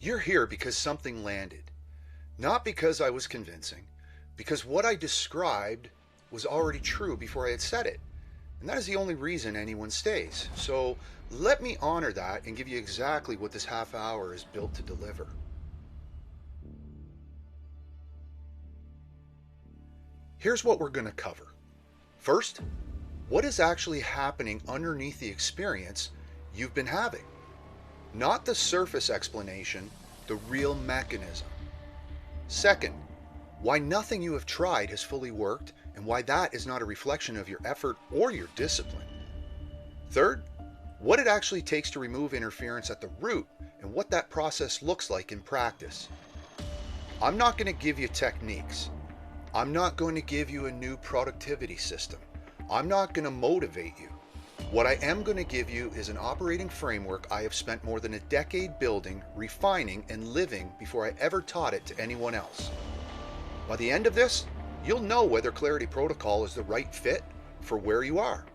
You're here because something landed. Not because I was convincing, because what I described was already true before I had said it. And that is the only reason anyone stays. So let me honor that and give you exactly what this half hour is built to deliver. Here's what we're going to cover. First, what is actually happening underneath the experience you've been having? Not the surface explanation, the real mechanism. Second, why nothing you have tried has fully worked and why that is not a reflection of your effort or your discipline. Third, what it actually takes to remove interference at the root and what that process looks like in practice. I'm not going to give you techniques. I'm not going to give you a new productivity system. I'm not going to motivate you. What I am going to give you is an operating framework I have spent more than a decade building, refining, and living before I ever taught it to anyone else. By the end of this, you'll know whether Clarity Protocol is the right fit for where you are.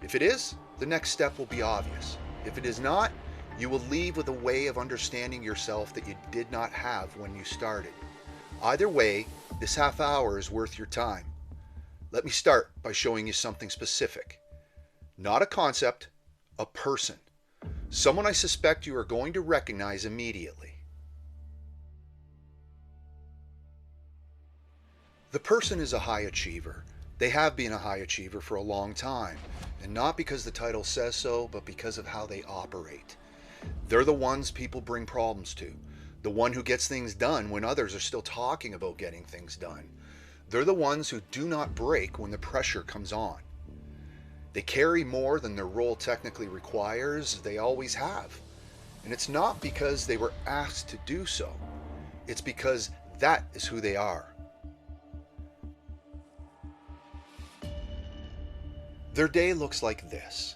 If it is, the next step will be obvious. If it is not, you will leave with a way of understanding yourself that you did not have when you started. Either way, this half hour is worth your time. Let me start by showing you something specific. Not a concept, a person. Someone I suspect you are going to recognize immediately. The person is a high achiever. They have been a high achiever for a long time, and not because the title says so, but because of how they operate. They're the ones people bring problems to. The one who gets things done when others are still talking about getting things done. They're the ones who do not break when the pressure comes on. They carry more than their role technically requires. They always have. And it's not because they were asked to do so. It's because that is who they are. Their day looks like this.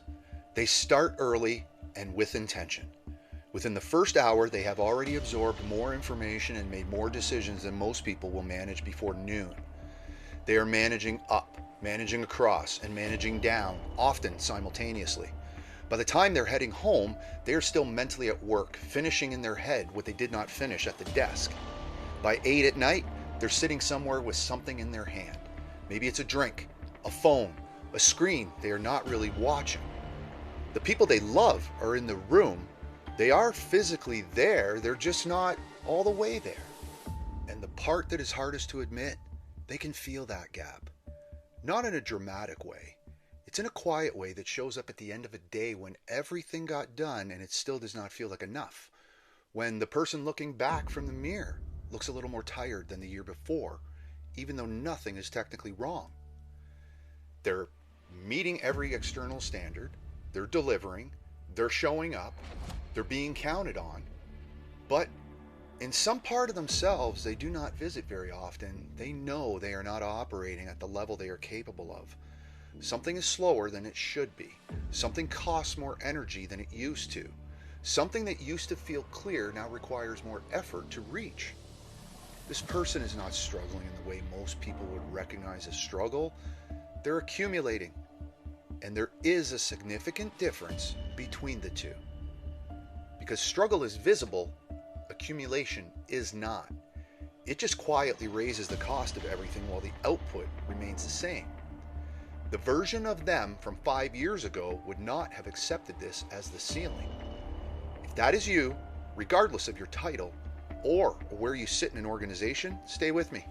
They start early and with intention. Within the first hour, they have already absorbed more information and made more decisions than most people will manage before noon. They are managing up, managing across, and managing down, often simultaneously. By the time they're heading home, they are still mentally at work, finishing in their head what they did not finish at the desk. By 8 at night, they're sitting somewhere with something in their hand. Maybe it's a drink, a phone, a screen they are not really watching. The people they love are in the room. They are physically there, they're just not all the way there. And the part that is hardest to admit, they can feel that gap. Not in a dramatic way. It's in a quiet way that shows up at the end of a day when everything got done and it still does not feel like enough. When the person looking back from the mirror looks a little more tired than the year before, even though nothing is technically wrong. They're meeting every external standard, they're delivering, they're showing up, they're being counted on, but in some part of themselves they do not visit very often. They know they are not operating at the level they are capable of. Something is slower than it should be. Something costs more energy than it used to. Something that used to feel clear now requires more effort to reach. This person is not struggling in the way most people would recognize as struggle. They're accumulating. And there is a significant difference between the two. Because struggle is visible, accumulation is not. It just quietly raises the cost of everything while the output remains the same. The version of them from 5 years ago would not have accepted this as the ceiling. If that is you, regardless of your title or where you sit in an organization, stay with me.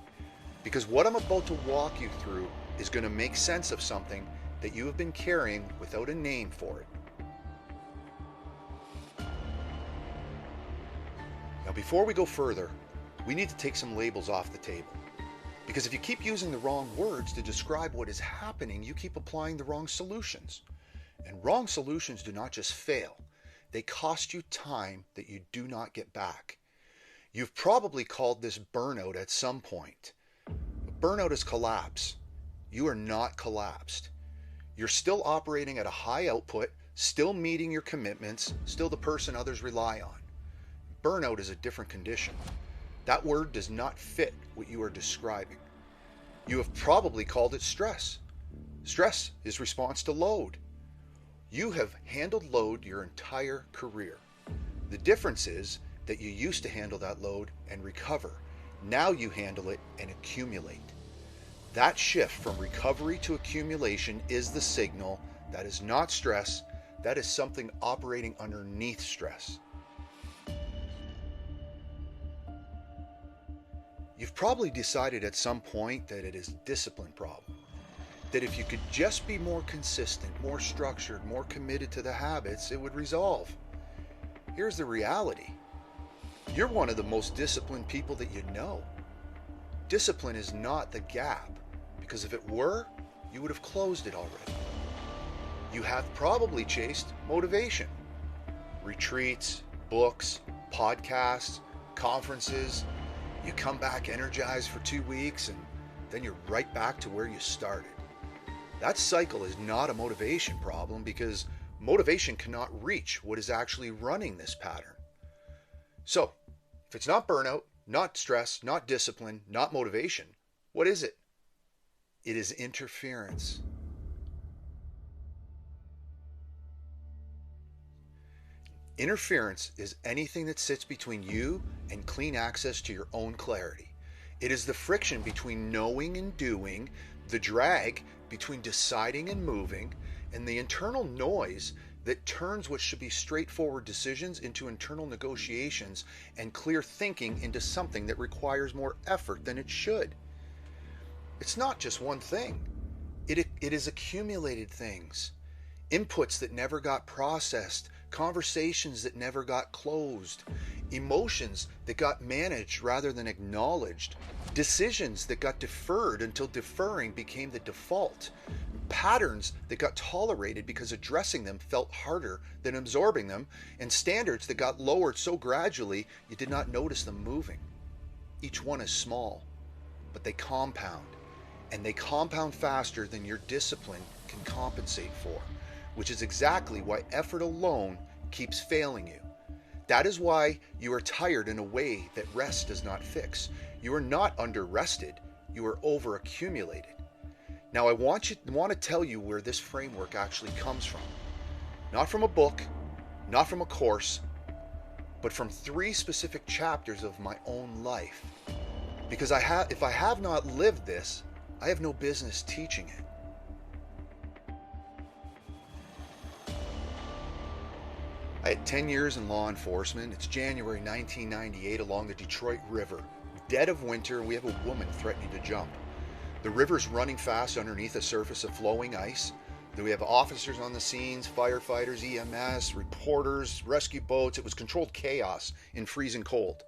Because what I'm about to walk you through is going to make sense of something that you have been carrying without a name for it. Now, before we go further, we need to take some labels off the table. Because if you keep using the wrong words to describe what is happening, you keep applying the wrong solutions. And wrong solutions do not just fail. They cost you time that you do not get back. You've probably called this burnout at some point. Burnout is collapse. You are not collapsed. You're still operating at a high output, still meeting your commitments, still the person others rely on. Burnout is a different condition. That word does not fit what you are describing. You have probably called it stress. Stress is response to load. You have handled load your entire career. The difference is that you used to handle that load and recover. Now you handle it and accumulate. That shift from recovery to accumulation is the signal. That is not stress. That is something operating underneath stress. You've probably decided at some point that it is a discipline problem. That if you could just be more consistent, more structured, more committed to the habits, it would resolve. Here's the reality. You're one of the most disciplined people that you know. Discipline is not the gap, because if it were, you would have closed it already. You have probably chased motivation. Retreats, books, podcasts, conferences. You come back energized for 2 weeks and then you're right back to where you started. That cycle is not a motivation problem because motivation cannot reach what is actually running this pattern. So, if it's not burnout, not stress, not discipline, not motivation, what is it? It is interference. Interference is anything that sits between you and clean access to your own clarity. It is the friction between knowing and doing, the drag between deciding and moving, and the internal noise that turns what should be straightforward decisions into internal negotiations and clear thinking into something that requires more effort than it should. It's not just one thing. It is accumulated things. Inputs that never got processed, conversations that never got closed, emotions that got managed rather than acknowledged, decisions that got deferred until deferring became the default, patterns that got tolerated because addressing them felt harder than absorbing them, and standards that got lowered so gradually you did not notice them moving. Each one is small, but they compound, and they compound faster than your discipline can compensate for, which is exactly why effort alone keeps failing you. That is why you are tired in a way that rest does not fix. You are not under-rested, you are over-accumulated. Now I want to tell you where this framework actually comes from. Not from a book, not from a course, but from 3 specific chapters of my own life. Because if I have not lived this, I have no business teaching it. I had 10 years in law enforcement. It's January 1998 along the Detroit River. Dead of winter, we have a woman threatening to jump. The river's running fast underneath a surface of flowing ice. Then we have officers on the scenes, firefighters, EMS, reporters, rescue boats. It was controlled chaos in freezing cold.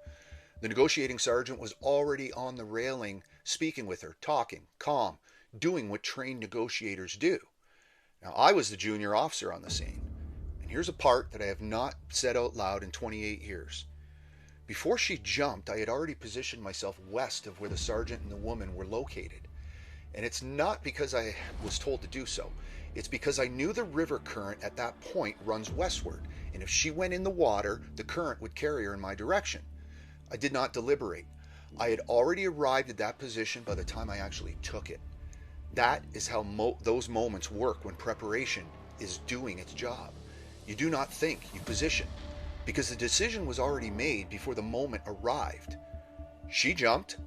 The negotiating sergeant was already on the railing, speaking with her, talking, calm, doing what trained negotiators do. Now, I was the junior officer on the scene. Here's a part that I have not said out loud in 28 years. Before she jumped, I had already positioned myself west of where the sergeant and the woman were located. And it's not because I was told to do so. It's because I knew the river current at that point runs westward, and if she went in the water, the current would carry her in my direction. I did not deliberate. I had already arrived at that position by the time I actually took it. That is how those moments work when preparation is doing its job. You do not think, you position, because the decision was already made before the moment arrived. She jumped.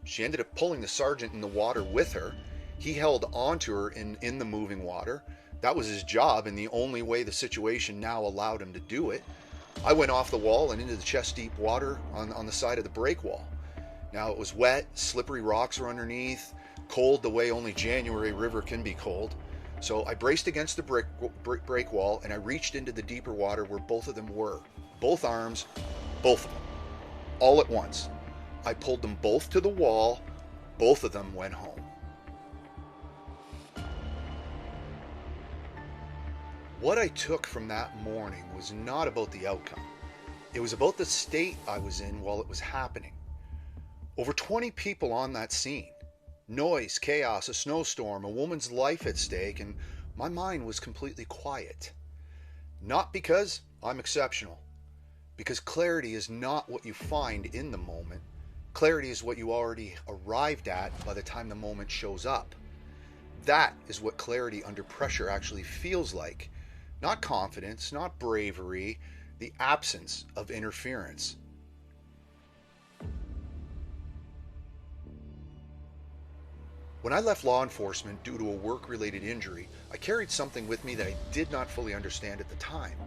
She ended up pulling the sergeant in the water with her. He held onto her in the moving water. That was his job and the only way the situation now allowed him to do it. I went off the wall and into the chest-deep water on the side of the break wall. Now it was wet, slippery rocks were underneath, cold the way only January river can be cold. So I braced against the break wall and I reached into the deeper water where both of them were. Both arms, both of them. All at once. I pulled them both to the wall. Both of them went home. What I took from that morning was not about the outcome. It was about the state I was in while it was happening. Over 20 people on that scene. Noise, chaos, a snowstorm, a woman's life at stake, and my mind was completely quiet. Not because I'm exceptional, because clarity is not what you find in the moment. Clarity is what you already arrived at by the time the moment shows up. That is what clarity under pressure actually feels like. Not confidence, not bravery, the absence of interference. When I left law enforcement due to a work-related injury, I carried something with me that I did not fully understand at the time.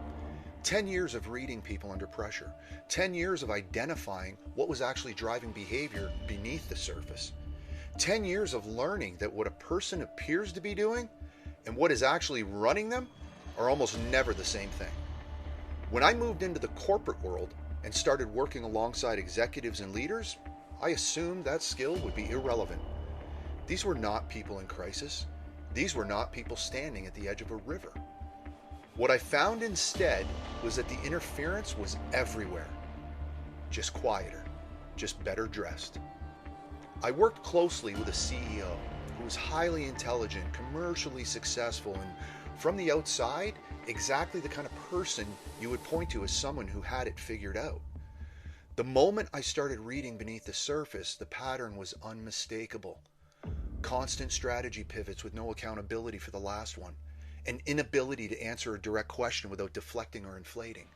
10 years of reading people under pressure. 10 years of identifying what was actually driving behavior beneath the surface. 10 years of learning that what a person appears to be doing and what is actually running them are almost never the same thing. When I moved into the corporate world and started working alongside executives and leaders, I assumed that skill would be irrelevant. These were not people in crisis. These were not people standing at the edge of a river. What I found instead was that the interference was everywhere, just quieter, just better dressed. I worked closely with a CEO who was highly intelligent, commercially successful, and from the outside, exactly the kind of person you would point to as someone who had it figured out. The moment I started reading beneath the surface, the pattern was unmistakable. Constant strategy pivots with no accountability for the last one. An inability to answer a direct question without deflecting or inflating.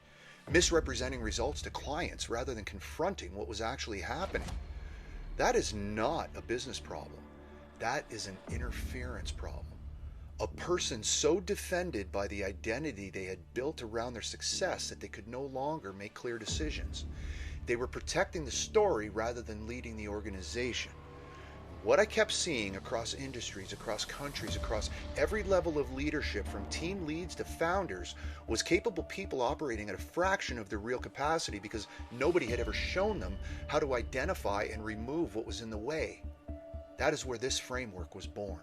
Misrepresenting results to clients rather than confronting what was actually happening. That is not a business problem. That is an interference problem. A person so defended by the identity they had built around their success that they could no longer make clear decisions. They were protecting the story rather than leading the organization. What I kept seeing across industries, across countries, across every level of leadership, from team leads to founders, was capable people operating at a fraction of their real capacity because nobody had ever shown them how to identify and remove what was in the way. That is where this framework was born.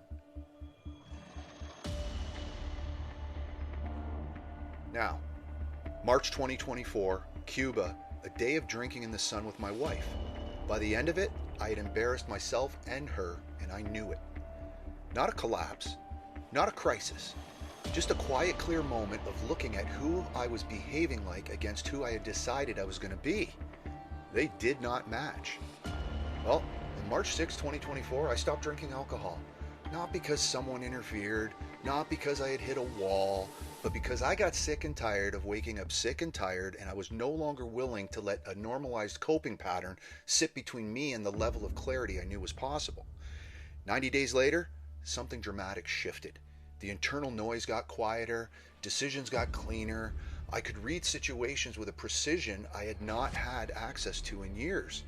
Now, March 2024, Cuba, a day of drinking in the sun with my wife. By the end of it, I had embarrassed myself and her, and I knew it. Not a collapse, not a crisis, just a quiet, clear moment of looking at who I was behaving like against who I had decided I was going to be. They did not match. Well, on March 6, 2024, I stopped drinking alcohol. Not because someone interfered, not because I had hit a wall, but because I got sick and tired of waking up sick and tired, and I was no longer willing to let a normalized coping pattern sit between me and the level of clarity I knew was possible. 90 days later, something dramatic shifted. The internal noise got quieter, decisions got cleaner. I could read situations with a precision I had not had access to in years.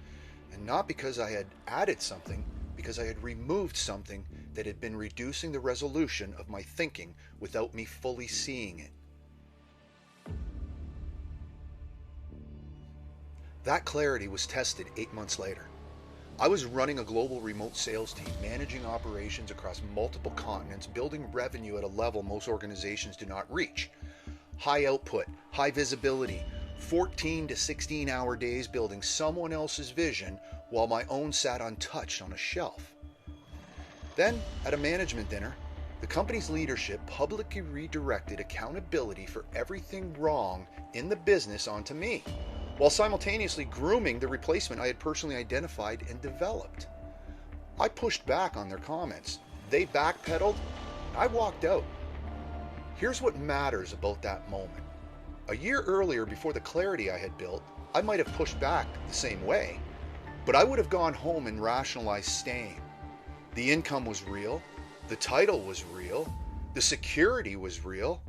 And not because I had added something, because I had removed something that had been reducing the resolution of my thinking without me fully seeing it. That clarity was tested 8 months later. I was running a global remote sales team, managing operations across multiple continents, building revenue at a level most organizations do not reach. High output, high visibility, 14 to 16 hour days building someone else's vision while my own sat untouched on a shelf. Then, at a management dinner, the company's leadership publicly redirected accountability for everything wrong in the business onto me, while simultaneously grooming the replacement I had personally identified and developed. I pushed back on their comments. They backpedaled. I walked out. Here's what matters about that moment. A year earlier, before the clarity I had built, I might have pushed back the same way, but I would have gone home and rationalized staying. The income was real, the title was real, the security was real.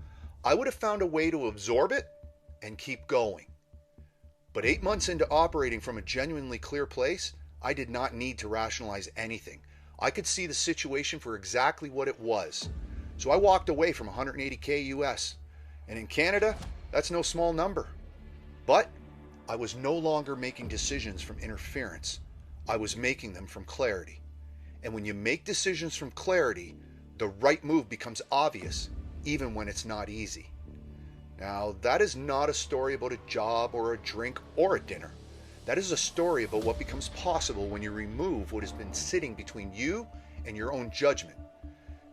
I would have found a way to absorb it and keep going. But 8 months into operating from a genuinely clear place, I did not need to rationalize anything. I could see the situation for exactly what it was. So I walked away from 180K US. And in Canada, that's no small number. But I was no longer making decisions from interference. I was making them from clarity. And when you make decisions from clarity, the right move becomes obvious, even when it's not easy. Now, that is not a story about a job or a drink or a dinner. That is a story about what becomes possible when you remove what has been sitting between you and your own judgment.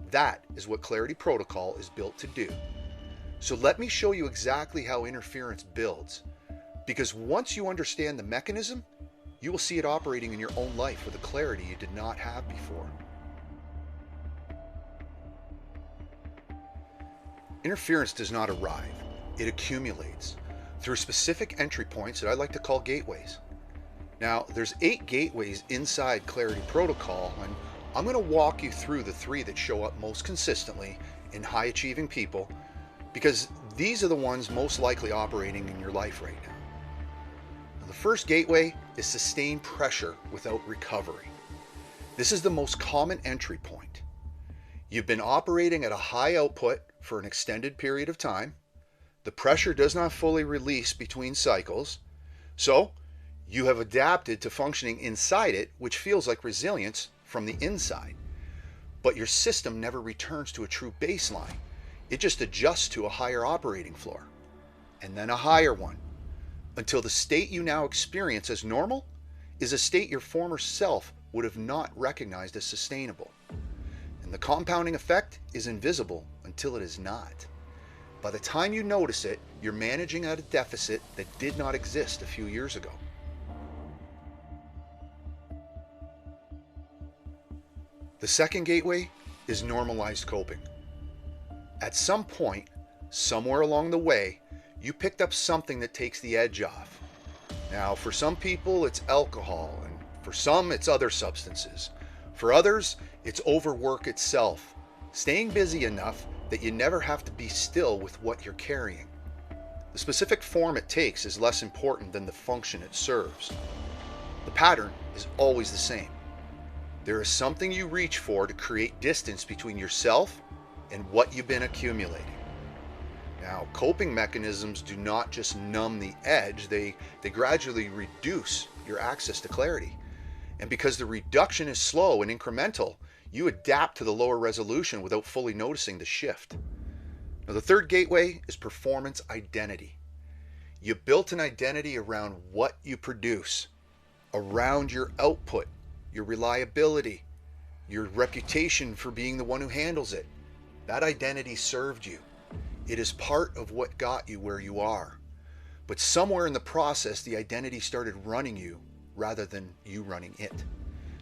That is what Clarity Protocol is built to do. So let me show you exactly how interference builds. Because once you understand the mechanism, you will see it operating in your own life with a clarity you did not have before. Interference does not arrive. It accumulates. through specific entry points that I like to call gateways. Now, there's 8 gateways inside Clarity Protocol, and I'm going to walk you through the 3 that show up most consistently in high achieving people, because these are the ones most likely operating in your life right now. Now, the first gateway is sustained pressure without recovery. This is the most common entry point. You've been operating at a high output for an extended period of time. The pressure does not fully release between cycles, so you have adapted to functioning inside it, which feels like resilience from the inside. But your system never returns to a true baseline. It just adjusts to a higher operating floor, and then a higher one, until the state you now experience as normal is a state your former self would have not recognized as sustainable. And the compounding effect is invisible until it is not. By the time you notice it, you're managing at a deficit that did not exist a few years ago. The second gateway is normalized coping. At some point, somewhere along the way, you picked up something that takes the edge off. Now, for some people, it's alcohol, and for some, it's other substances. For others, it's overwork itself, staying busy enough that you never have to be still with what you're carrying. The specific form it takes is less important than the function it serves. The pattern is always the same. There is something you reach for to create distance between yourself and what you've been accumulating. Now, coping mechanisms do not just numb the edge, they gradually reduce your access to clarity. And because the reduction is slow and incremental, you adapt to the lower resolution without fully noticing the shift. Now, the third gateway is performance identity. You built an identity around what you produce, around your output, your reliability, your reputation for being the one who handles it. That identity served you. It is part of what got you where you are. But somewhere in the process, the identity started running you rather than you running it.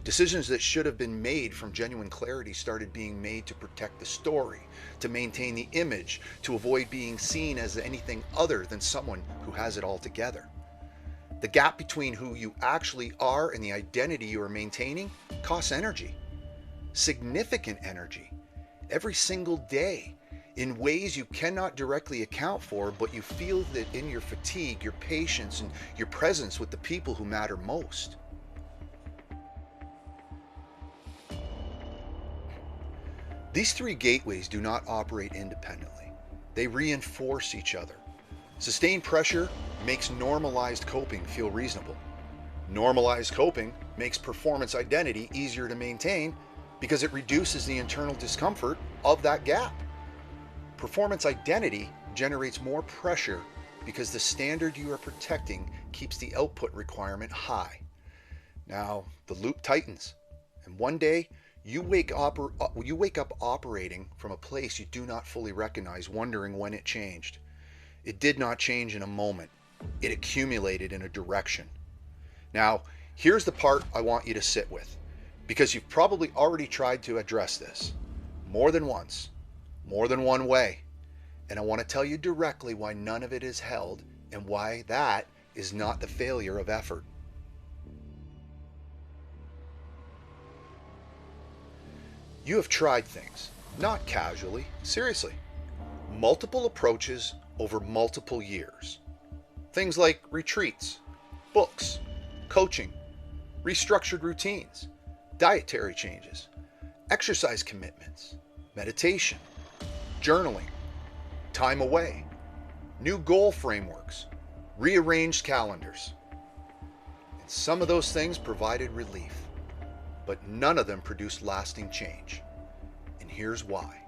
Decisions that should have been made from genuine clarity started being made to protect the story, to maintain the image, to avoid being seen as anything other than someone who has it all together. The gap between who you actually are and the identity you are maintaining costs energy. Significant energy. Every single day. In ways you cannot directly account for, but you feel that in your fatigue, your patience, and your presence with the people who matter most. These 3 gateways do not operate independently. They reinforce each other. Sustained pressure makes normalized coping feel reasonable. Normalized coping makes performance identity easier to maintain because it reduces the internal discomfort of that gap. Performance identity generates more pressure because the standard you are protecting keeps the output requirement high. Now, the loop tightens, and one day you wake up operating from a place you do not fully recognize, wondering when it changed. It did not change in a moment. It accumulated in a direction. Now, here's the part I want you to sit with, because you've probably already tried to address this more than once, more than one way. And I want to tell you directly why none of it is held and why that is not the failure of effort. You have tried things, not casually, seriously. Multiple approaches over multiple years. Things like retreats, books, coaching, restructured routines, dietary changes, exercise commitments, meditation, journaling, time away, new goal frameworks, rearranged calendars. And some of those things provided relief, but none of them produced lasting change. And here's why.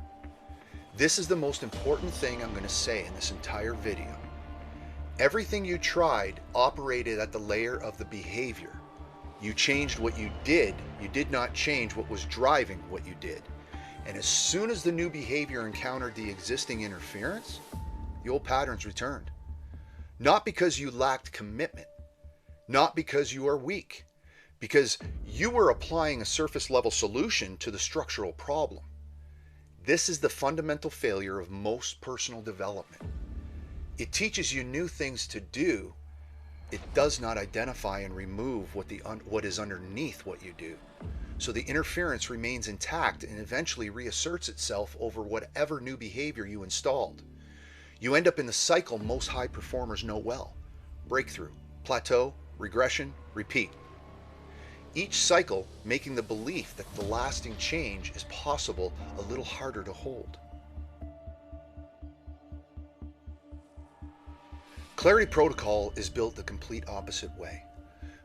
This is the most important thing I'm going to say in this entire video. Everything you tried operated at the layer of the behavior. You changed what you did not change what was driving what you did. And as soon as the new behavior encountered the existing interference, the old patterns returned. Not because you lacked commitment, not because you are weak, because you were applying a surface level solution to the structural problem. This is the fundamental failure of most personal development. It teaches you new things to do. It does not identify and remove what is underneath what you do. So the interference remains intact and eventually reasserts itself over whatever new behavior you installed. You end up in the cycle most high performers know well: breakthrough, plateau, regression, repeat. Each cycle making the belief that the lasting change is possible a little harder to hold. Clarity Protocol is built the complete opposite way.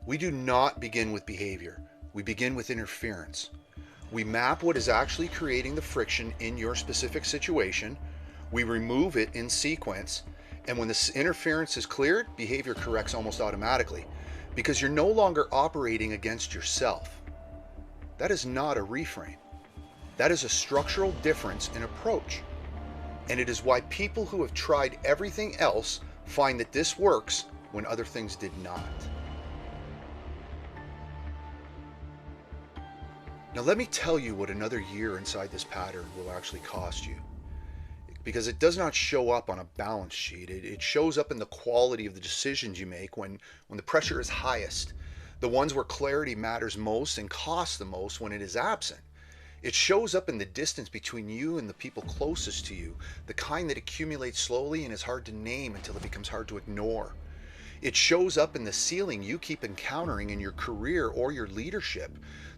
We do not begin with behavior. We begin with interference. We map what is actually creating the friction in your specific situation. We remove it in sequence. And when this interference is cleared, behavior corrects almost automatically, because you're no longer operating against yourself. That is not a reframe. That is a structural difference in approach. And it is why people who have tried everything else find that this works when other things did not. Now let me tell you what another year inside this pattern will actually cost you. Because it does not show up on a balance sheet. It shows up in the quality of the decisions you make when the pressure is highest. The ones where clarity matters most and costs the most when it is absent. It shows up in the distance between you and the people closest to you, the kind that accumulates slowly and is hard to name until it becomes hard to ignore. It shows up in the ceiling you keep encountering in your career or your leadership,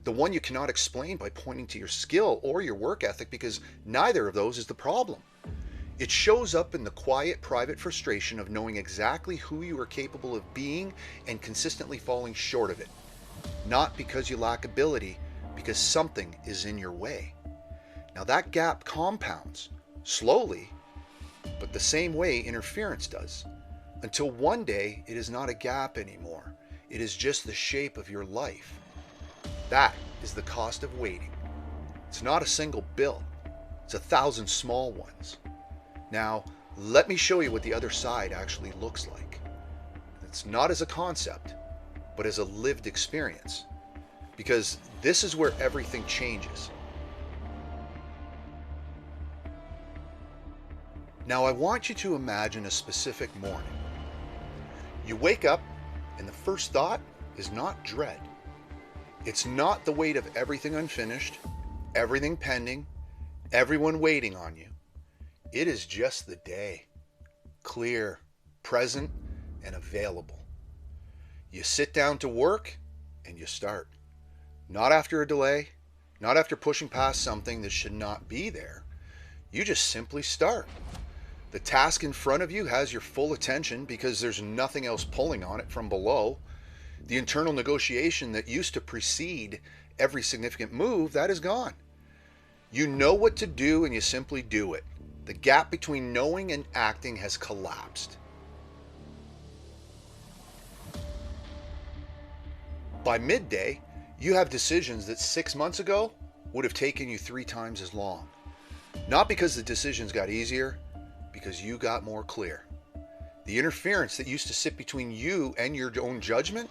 the one you cannot explain by pointing to your skill or your work ethic, because neither of those is the problem. It shows up in the quiet, private frustration of knowing exactly who you are capable of being and consistently falling short of it. Not because you lack ability, because something is in your way. Now that gap compounds, slowly, but the same way interference does, until one day it is not a gap anymore. It is just the shape of your life. That is the cost of waiting. It's not a single bill. It's 1,000 small ones. Now, let me show you what the other side actually looks like. It's not as a concept, but as a lived experience. Because this is where everything changes. Now I want you to imagine a specific morning. You wake up and the first thought is not dread. It's not the weight of everything unfinished, everything pending, everyone waiting on you. It is just the day, clear, present, and available. You sit down to work and you start. Not after a delay, not after pushing past something that should not be there. You just simply start. The task in front of you has your full attention because there's nothing else pulling on it from below. The internal negotiation that used to precede every significant move, that is gone. You know what to do and you simply do it. The gap between knowing and acting has collapsed. By midday, you have decisions that 6 months ago would have taken you 3 times as long. Not because the decisions got easier, because you got more clear. The interference that used to sit between you and your own judgment,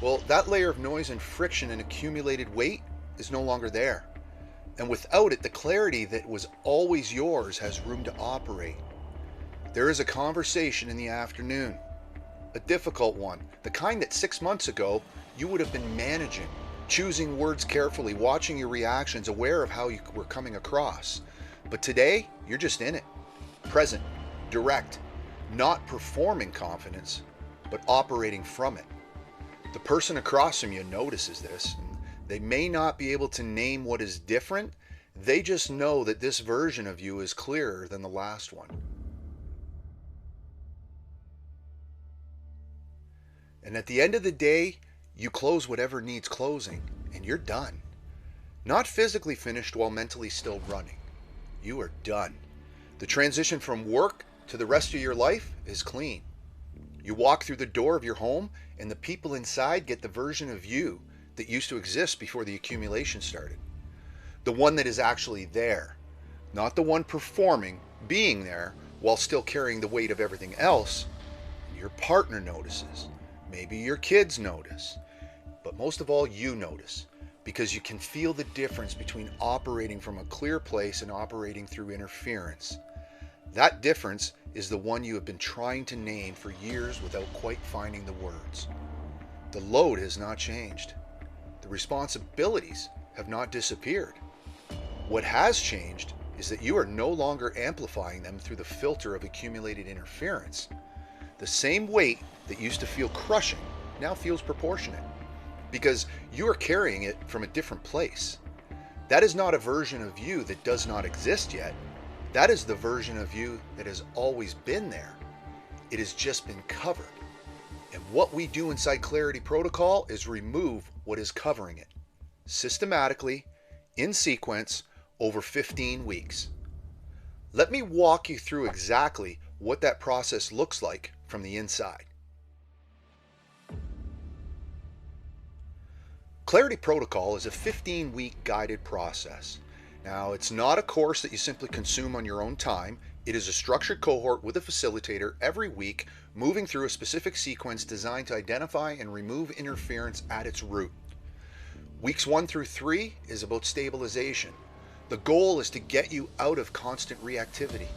well, that layer of noise and friction and accumulated weight is no longer there. And without it, the clarity that was always yours has room to operate. There is a conversation in the afternoon, a difficult one, the kind that 6 months ago you would have been managing, choosing words carefully, watching your reactions, aware of how you were coming across. But today, you're just in it, present, direct, not performing confidence, but operating from it. The person across from you notices this. They may not be able to name what is different. They just know that this version of you is clearer than the last one. And at the end of the day, you close whatever needs closing, and you're done. Not physically finished while mentally still running. You are done. The transition from work to the rest of your life is clean. You walk through the door of your home, and the people inside get the version of you that used to exist before the accumulation started. The one that is actually there, not the one performing, being there, while still carrying the weight of everything else. Your partner notices. Maybe your kids notice. But most of all, you notice, because you can feel the difference between operating from a clear place and operating through interference. That difference is the one you have been trying to name for years without quite finding the words. The load has not changed. The responsibilities have not disappeared. What has changed is that you are no longer amplifying them through the filter of accumulated interference. The same weight that used to feel crushing now feels proportionate because you are carrying it from a different place. That is not a version of you that does not exist yet. That is the version of you that has always been there. It has just been covered. And what we do inside Clarity Protocol is remove what is covering it, systematically, in sequence, over 15 weeks. Let me walk you through exactly what that process looks like from the inside. Clarity Protocol is a 15-week guided process. Now, it's not a course that you simply consume on your own time. It is a structured cohort with a facilitator every week, moving through a specific sequence designed to identify and remove interference at its root. Weeks 1 through 3 is about stabilization. The goal is to get you out of constant reactivity.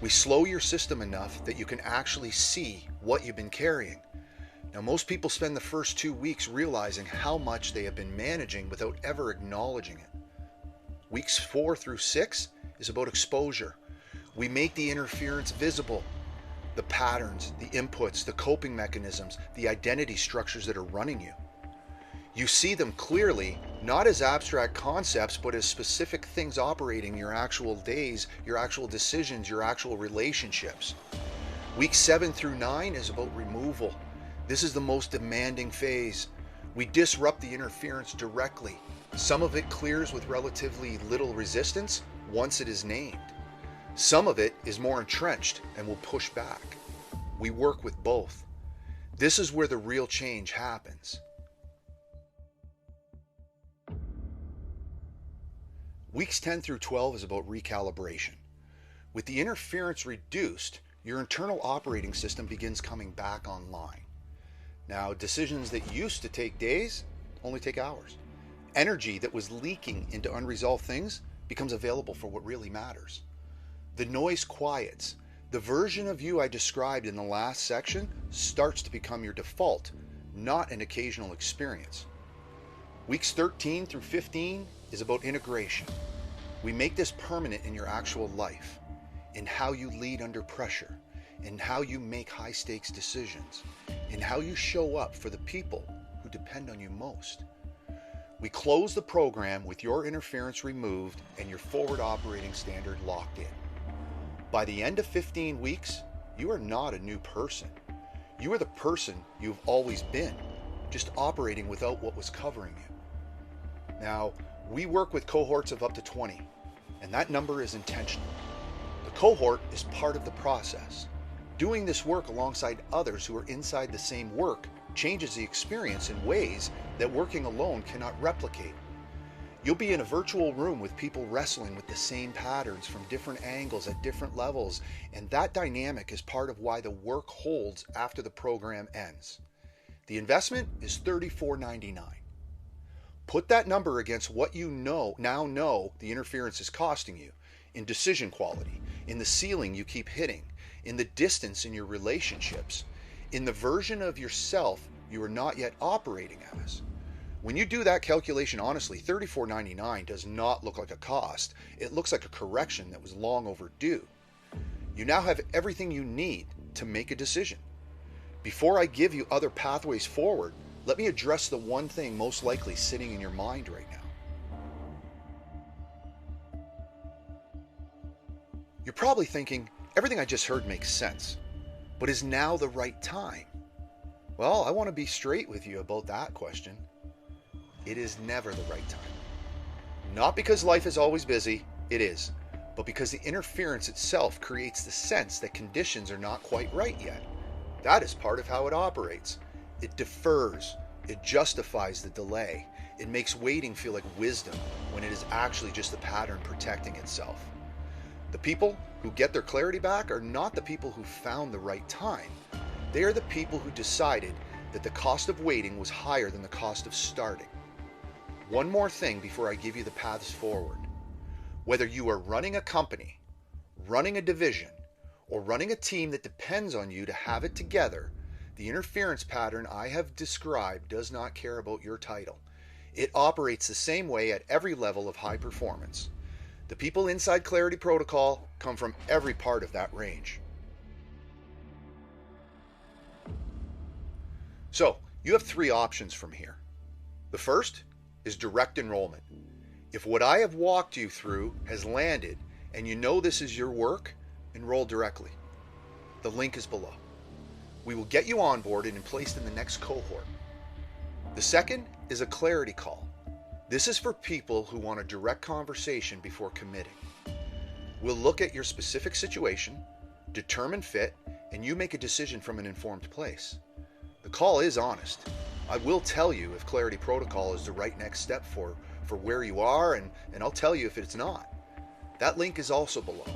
We slow your system enough that you can actually see what you've been carrying. Now, most people spend the first 2 weeks realizing how much they have been managing without ever acknowledging it. Weeks 4 through 6 is about exposure. We make the interference visible. The patterns, the inputs, the coping mechanisms, the identity structures that are running you. You see them clearly, not as abstract concepts, but as specific things operating your actual days, your actual decisions, your actual relationships. Weeks 7 through 9 is about removal. This is the most demanding phase. We disrupt the interference directly. Some of it clears with relatively little resistance once it is named. Some of it is more entrenched and will push back. We work with both. This is where the real change happens. Weeks 10 through 12 is about recalibration. With the interference reduced, your internal operating system begins coming back online. Now, decisions that used to take days only take hours. Energy that was leaking into unresolved things becomes available for what really matters. The noise quiets. The version of you I described in the last section starts to become your default, not an occasional experience. Weeks 13 through 15 is about integration. We make this permanent in your actual life, in how you lead under pressure, in how you make high-stakes decisions, in how you show up for the people who depend on you most. We close the program with your interference removed and your forward operating standard locked in. By the end of 15 weeks, you are not a new person. You are the person you've always been, just operating without what was covering you. Now, we work with cohorts of up to 20, and that number is intentional. The cohort is part of the process. Doing this work alongside others who are inside the same work changes the experience in ways that working alone cannot replicate. You'll be in a virtual room with people wrestling with the same patterns from different angles at different levels, and that dynamic is part of why the work holds after the program ends. The investment is $34.99. Put that number against what you now know the interference is costing you in decision quality, in the ceiling you keep hitting, in the distance in your relationships, in the version of yourself you are not yet operating as. When you do that calculation honestly, $34.99 does not look like a cost. It looks like a correction that was long overdue. You now have everything you need to make a decision. Before I give you other pathways forward, let me address the one thing most likely sitting in your mind right now. You're probably thinking, everything I just heard makes sense, but is now the right time? Well, I want to be straight with you about that question. It is never the right time. Not because life is always busy, it is, but because the interference itself creates the sense that conditions are not quite right yet. That is part of how it operates. It defers, it justifies the delay, it makes waiting feel like wisdom when it is actually just the pattern protecting itself. The people who get their clarity back are not the people who found the right time. They are the people who decided that the cost of waiting was higher than the cost of starting. One more thing before I give you the paths forward. Whether you are running a company, running a division, or running a team that depends on you to have it together, the interference pattern I have described does not care about your title. It operates the same way at every level of high performance. The people inside Clarity Protocol come from every part of that range. So, you have 3 options from here. The first is direct enrollment. If what I have walked you through has landed and you know this is your work, enroll directly. The link is below. We will get you onboarded and placed in the next cohort. The second is a clarity call. This is for people who want a direct conversation before committing. We'll look at your specific situation, determine fit, and you make a decision from an informed place. The call is honest. I will tell you if Clarity Protocol is the right next step for where you are, and I'll tell you if it's not. That link is also below.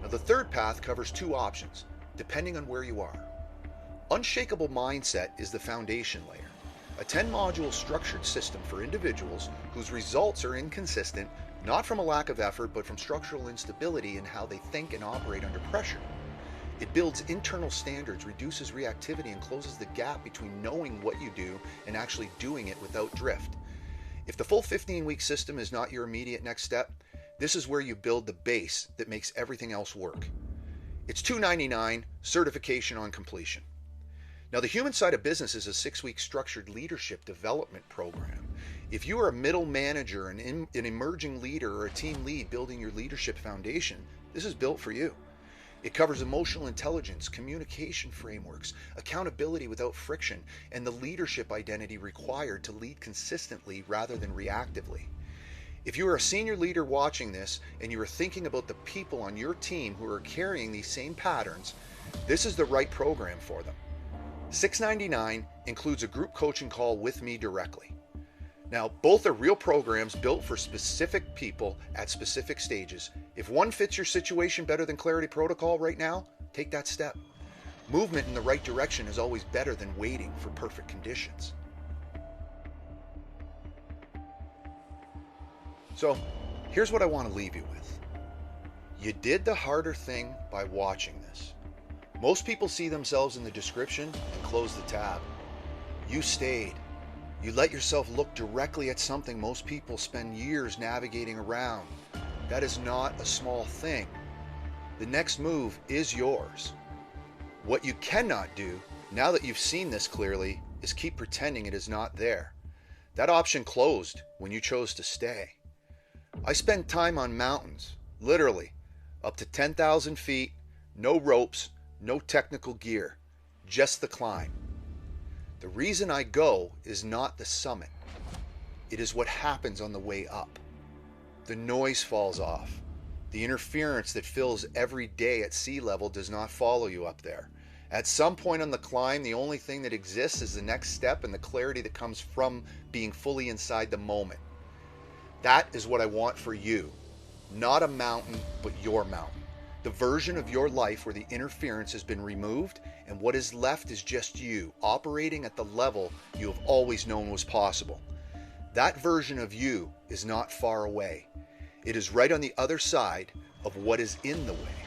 Now, the third path covers 2 options, depending on where you are. Unshakable Mindset is the foundation layer, a 10-module structured system for individuals whose results are inconsistent, not from a lack of effort, but from structural instability in how they think and operate under pressure. It builds internal standards, reduces reactivity, and closes the gap between knowing what you do and actually doing it without drift. If the full 15-week system is not your immediate next step, this is where you build the base that makes everything else work. It's $299, certification on completion. Now, the human side of business is a 6-week structured leadership development program. If you are a middle manager, an emerging leader, or a team lead building your leadership foundation, this is built for you. It covers emotional intelligence, communication frameworks, accountability without friction, and the leadership identity required to lead consistently rather than reactively. If you are a senior leader watching this and you are thinking about the people on your team who are carrying these same patterns, this is the right program for them. $699 includes a group coaching call with me directly. Now, both are real programs built for specific people at specific stages. If one fits your situation better than Clarity Protocol right now, take that step. Movement in the right direction is always better than waiting for perfect conditions. So, here's what I want to leave you with. You did the harder thing by watching this. Most people see themselves in the description and close the tab. You stayed. You let yourself look directly at something most people spend years navigating around. That is not a small thing. The next move is yours. What you cannot do, now that you've seen this clearly, is keep pretending it is not there. That option closed when you chose to stay. I spend time on mountains, literally, up to 10,000 feet, no ropes, no technical gear, just the climb. The reason I go is not the summit. It is what happens on the way up. The noise falls off. The interference that fills every day at sea level does not follow you up there. At some point on the climb, the only thing that exists is the next step and the clarity that comes from being fully inside the moment. That is what I want for you. Not a mountain, but your mountain. The version of your life where the interference has been removed and what is left is just you, operating at the level you have always known was possible. That version of you is not far away. It is right on the other side of what is in the way.